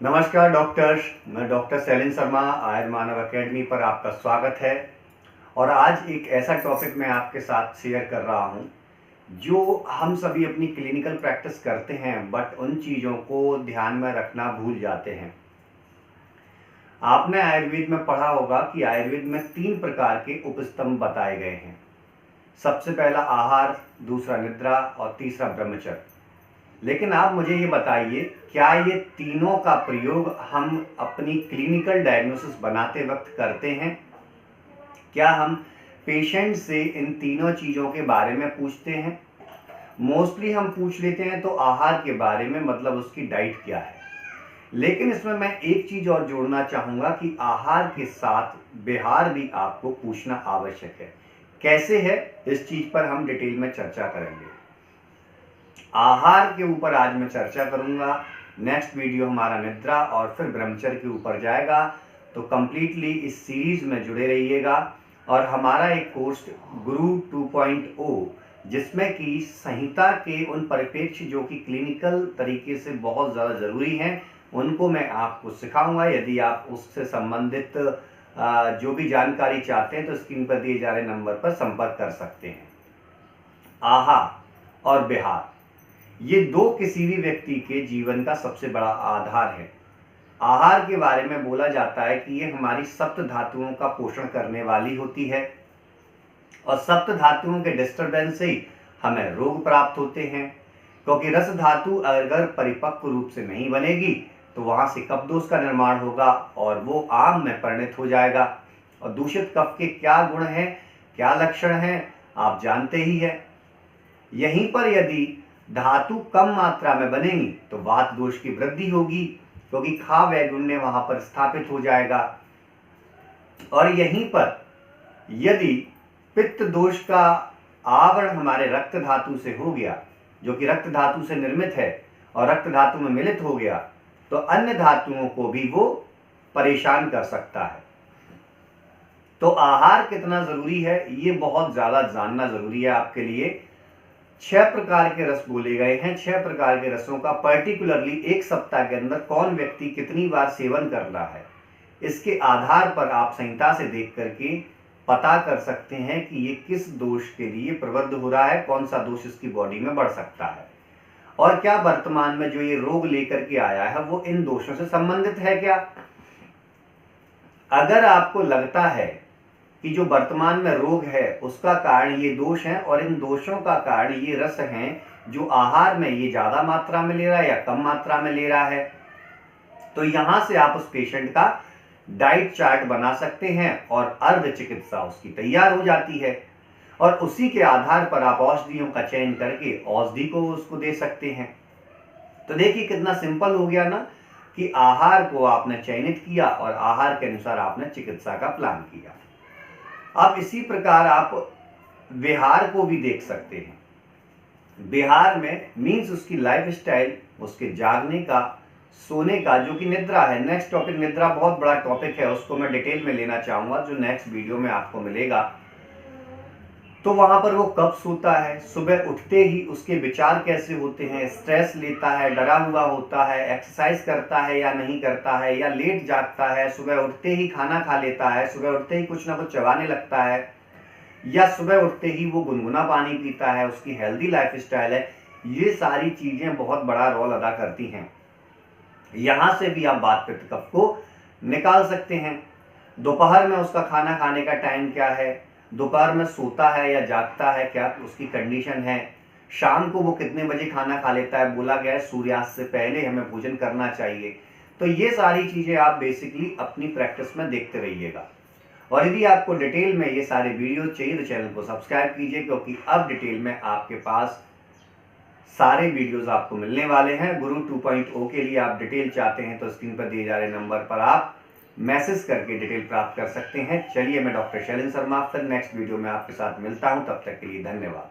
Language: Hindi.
नमस्कार डॉक्टर, मैं डॉक्टर शैलेंद्र शर्मा आयुर्मानव एकेडमी पर आपका स्वागत है। और आज एक ऐसा टॉपिक मैं आपके साथ शेयर कर रहा हूं जो हम सभी अपनी क्लिनिकल प्रैक्टिस करते हैं बट उन चीज़ों को ध्यान में रखना भूल जाते हैं। आपने आयुर्वेद में पढ़ा होगा कि आयुर्वेद में 3 प्रकार के उपस्तंभ बताए गए हैं। सबसे पहला आहार, दूसरा निद्रा और तीसरा ब्रह्मचर्य। लेकिन आप मुझे ये बताइए, क्या ये तीनों का प्रयोग हम अपनी क्लिनिकल डायग्नोसिस बनाते वक्त करते हैं? क्या हम पेशेंट से इन तीनों चीज़ों के बारे में पूछते हैं? मोस्टली हम पूछ लेते हैं तो आहार के बारे में, मतलब उसकी डाइट क्या है। लेकिन इसमें मैं एक चीज़ और जोड़ना चाहूँगा कि आहार के साथ विहार भी आपको पूछना आवश्यक है। कैसे है, इस चीज़ पर हम डिटेल में चर्चा करेंगे। आहार के ऊपर आज मैं चर्चा करूंगा। नेक्स्ट वीडियो हमारा निद्रा और फिर ब्रह्मचर्य के ऊपर जाएगा। तो कंप्लीटली इस सीरीज में जुड़े रहिएगा। और हमारा एक कोर्स गुरु 2.0, जिसमें कि संहिता के उन परिप्रेक्ष्य जो कि क्लिनिकल तरीके से बहुत ज़्यादा ज़रूरी हैं, उनको मैं आपको सिखाऊंगा। यदि आप उससे संबंधित जो भी जानकारी चाहते हैं तो स्क्रीन पर दिए जा रहे नंबर पर संपर्क कर सकते हैं। आहार और विहार, ये दो किसी भी व्यक्ति के जीवन का सबसे बड़ा आधार है। आहार के बारे में बोला जाता है कि ये हमारी सप्त धातुओं का पोषण करने वाली होती है और सप्त धातुओं के डिस्टर्बेंस से ही हमें रोग प्राप्त होते हैं। क्योंकि रस धातु अगर परिपक्व रूप से नहीं बनेगी तो वहां से कफ दोष का निर्माण होगा और वो आम में परिणत हो जाएगा। और दूषित कफ के क्या गुण हैं, क्या लक्षण हैं, आप जानते ही हैं। यहीं पर यदि धातु कम मात्रा में बनेंगी तो वात दोष की वृद्धि होगी, क्योंकि खा वैगुण्य वहां पर स्थापित हो जाएगा। और यहीं पर यदि पित्त दोष का आवरण हमारे रक्त धातु से हो गया, जो कि रक्त धातु से निर्मित है, और रक्त धातु में मिलित हो गया, तो अन्य धातुओं को भी वो परेशान कर सकता है। तो आहार कितना जरूरी है, ये बहुत ज्यादा जानना जरूरी है आपके लिए। 6 प्रकार के रस बोले गए हैं। 6 प्रकार के रसों का पर्टिकुलरली एक सप्ताह के अंदर कौन व्यक्ति कितनी बार सेवन कर रहा है, इसके आधार पर आप संहिता से देख करके पता कर सकते हैं कि ये किस दोष के लिए प्रवृत्त हो रहा है, कौन सा दोष इसकी बॉडी में बढ़ सकता है, और क्या वर्तमान में जो ये रोग लेकर के आया है वो इन दोषों से संबंधित है क्या। अगर आपको लगता है कि जो वर्तमान में रोग है उसका कारण ये दोष है और इन दोषों का कारण ये रस हैं जो आहार में ये ज्यादा मात्रा में ले रहा है या कम मात्रा में ले रहा है, तो यहां से आप उस पेशेंट का डाइट चार्ट बना सकते हैं और अर्ध चिकित्सा उसकी तैयार हो जाती है। और उसी के आधार पर आप औषधियों का चयन करके औषधि को उसको दे सकते हैं। तो देखिए कितना सिंपल हो गया ना, कि आहार को आपने चयनित किया और आहार के अनुसार आपने चिकित्सा का प्लान किया। अब इसी प्रकार आप विहार को भी देख सकते हैं। विहार में मीन्स उसकी लाइफ स्टाइल, उसके जागने का, सोने का, जो कि निद्रा है। नेक्स्ट टॉपिक निद्रा बहुत बड़ा टॉपिक है, उसको मैं डिटेल में लेना चाहूंगा जो नेक्स्ट वीडियो में आपको मिलेगा। तो वहां पर वो कब सोता है, सुबह उठते ही उसके विचार कैसे होते हैं, स्ट्रेस लेता है, डरा हुआ होता है, एक्सरसाइज करता है या नहीं करता है, या लेट जागता है, सुबह उठते ही खाना खा लेता है, सुबह उठते ही कुछ ना कुछ चबाने लगता है, या सुबह उठते ही वो गुनगुना पानी पीता है, उसकी हेल्दी लाइफ स्टाइल है। ये सारी चीजें बहुत बड़ा रोल अदा करती हैं। यहां से भी आप वात पित्त कफ को निकाल सकते हैं। दोपहर में उसका खाना खाने का टाइम क्या है, दोपहर में सोता है या जागता है, क्या उसकी कंडीशन है, शाम को वो कितने बजे खाना खा लेता है। बोला गया है सूर्यास्त से पहले हमें भोजन करना चाहिए। तो ये सारी चीजें आप बेसिकली अपनी प्रैक्टिस में देखते रहिएगा। और यदि आपको डिटेल में ये सारे वीडियो चाहिए तो चैनल को सब्सक्राइब कीजिए, क्योंकि अब डिटेल में आपके पास सारे वीडियोस आपको मिलने वाले हैं। गुरु 2.0 के लिए आप डिटेल चाहते हैं तो स्क्रीन पर दिए जा रहे नंबर पर आप मैसेज करके डिटेल प्राप्त कर सकते हैं। चलिए, मैं डॉक्टर शैलेंद्र शर्मा फिर नेक्स्ट वीडियो में आपके साथ मिलता हूं। तब तक के लिए धन्यवाद।